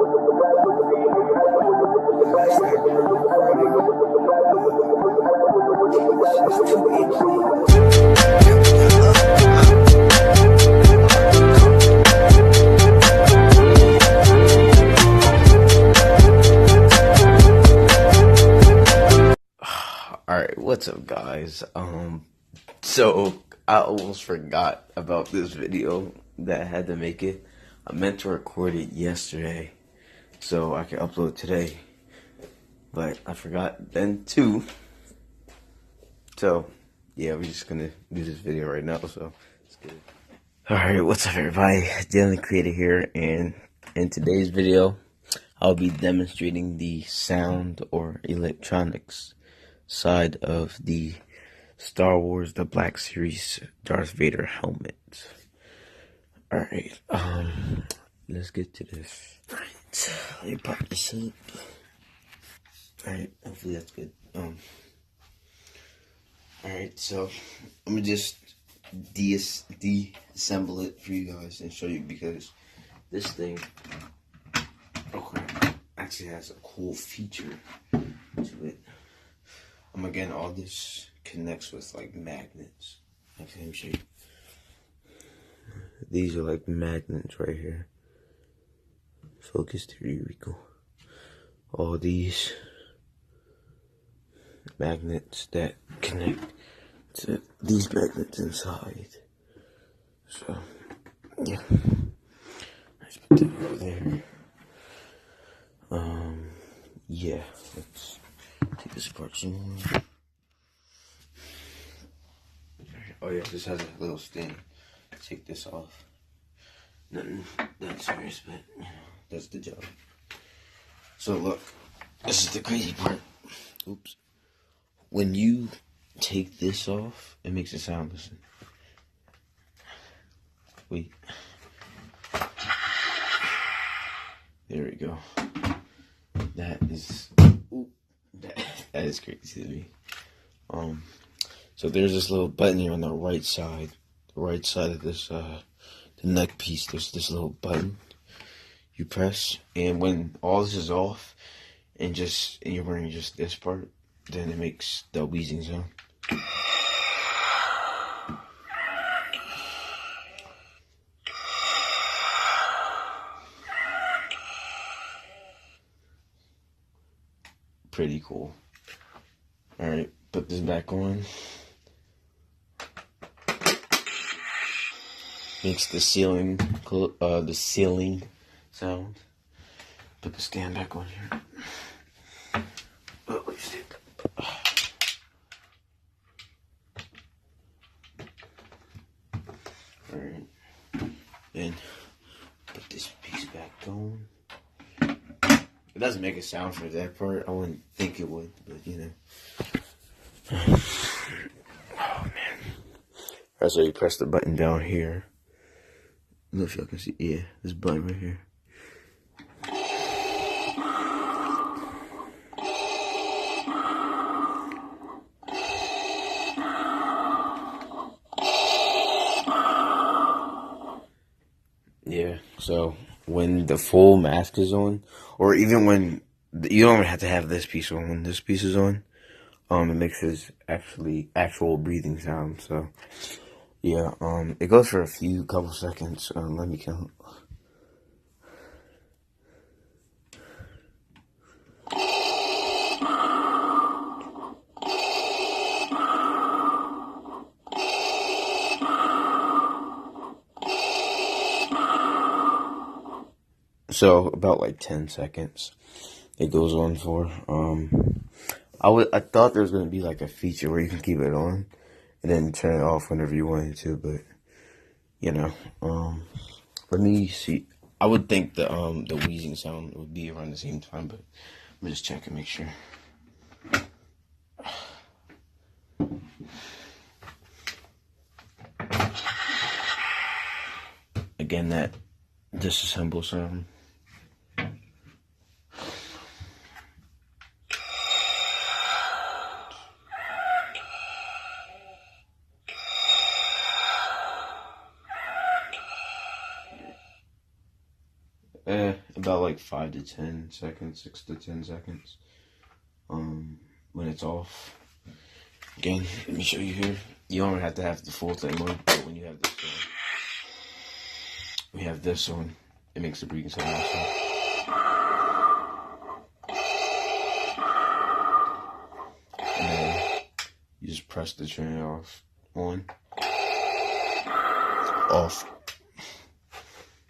Alright, what's up guys? So I almost forgot about this video that I had to make it. I meant to record it yesterday so I can upload today, but I forgot then too. So yeah, we're just gonna do this video right now, so let's get it. Alright, what's up everybody? Jalen, TheCreator here, and in today's video I'll be demonstrating the sound or electronics side of the Star Wars The Black Series Darth Vader helmet. Alright, let's get to this. Alright, let me pop this up. Alright, hopefully that's good. Alright, so I'm gonna just deassemble it for you guys and show you, because this thing actually has a cool feature to it. Again, all this connects with like magnets. Let me show you. These are like magnets right here. Focus 3D Rico. All these magnets that connect to these magnets inside. So yeah, let's put that over there. Yeah, let's take this apart some more. Oh yeah, this has a little stand. Take this off. Nothing that serious, but you know, that's the job. So look, this is the crazy part. Oops. When you take this off, it makes a sound. Listen. Wait. There we go. That is, that is crazy to me. So there's this little button here on the right side of this, the neck piece. There's this little button you press, and when all this is off, and you're wearing just this part, then it makes the wheezing sound. Pretty cool. Alright, put this back on. Makes the ceiling sound. Put the stand back on here. Oh, alright. Then put this piece back on. It doesn't make a sound for that part. I wouldn't think it would, but you know. Oh man. Alright, so you press the button down here. I don't know if y'all can see. Yeah, this button right here. Yeah, so when the full mask is on, or even when you don't even have to have this piece on. When this piece is on, it makes his actual breathing sound. So yeah, it goes for a couple seconds. Let me count. So about like 10 seconds it goes on for. I thought there was gonna be like a feature where you can keep it on and then turn it off whenever you wanted to, but you know, let me see. I would think the wheezing sound would be around the same time, but let me just check and make sure. Again, that disassemble sound. About about like 5 to 10 seconds, 6 to 10 seconds. When it's off. Again, let me show you here. You don't have to have the full thing on, but when you have this on, we have this on, it makes the breathing sound also. And then you just press the train off, on, off.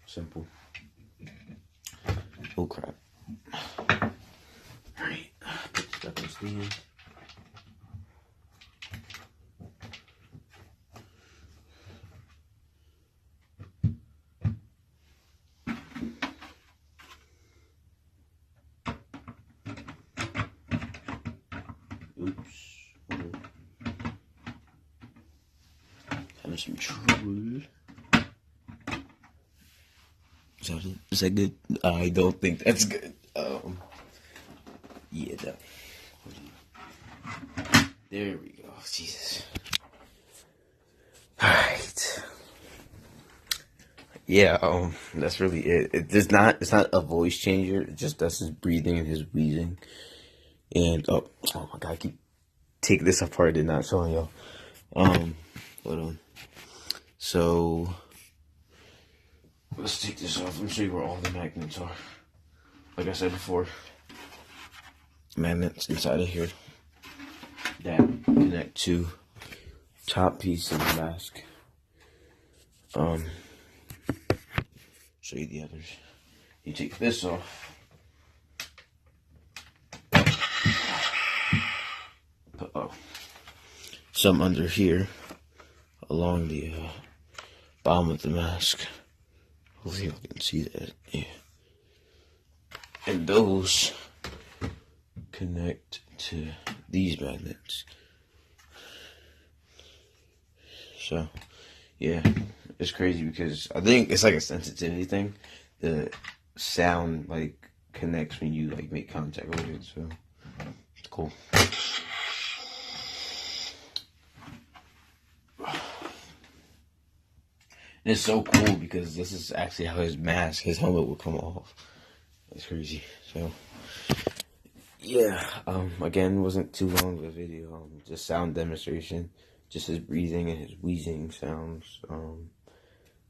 Simple. Oh crap. Alright, put this back on stand. Oops. Having some trouble. Is that good? I don't think that's good. Yeah, that. There we go. Jesus. Alright. Yeah, that's really it. It's not a voice changer. It just does his breathing and his wheezing. And oh my god, I keep taking this apart and not showing y'all. Hold on. So let's take this off. Let me show you where all the magnets are. Like I said before, magnets inside of here that connect to top piece of the mask. Show you the others. You take this off. Put some under here along the bottom of the mask. Hopefully you can see that. Yeah. And those connect to these magnets. So, yeah, it's crazy because I think it's like a sensitivity thing. The sound like connects when you like make contact with it. So, it's cool. And it's so cool because this is actually how his mask, his helmet will come off. It's crazy. So, yeah, again, wasn't too long of a video. Just sound demonstration. Just his breathing and his wheezing sounds.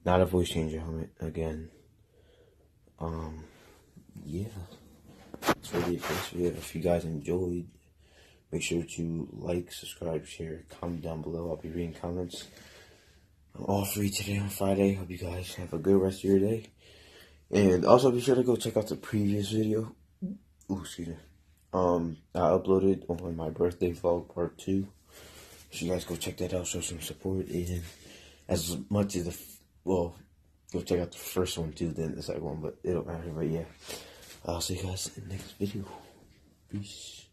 Not a voice changer helmet, again. Yeah. That's really it for this video. If you guys enjoyed, make sure to like, subscribe, share, comment down below. I'll be reading comments. I'm all free today on Friday. Hope you guys have a good rest of your day. And also be sure to go check out the previous video. Ooh, excuse me. I uploaded on my birthday vlog part 2. So you guys go check that out, show some support. And as much as go check out the first one too, then the second one, but it don't matter. But yeah, I'll see you guys in the next video. Peace.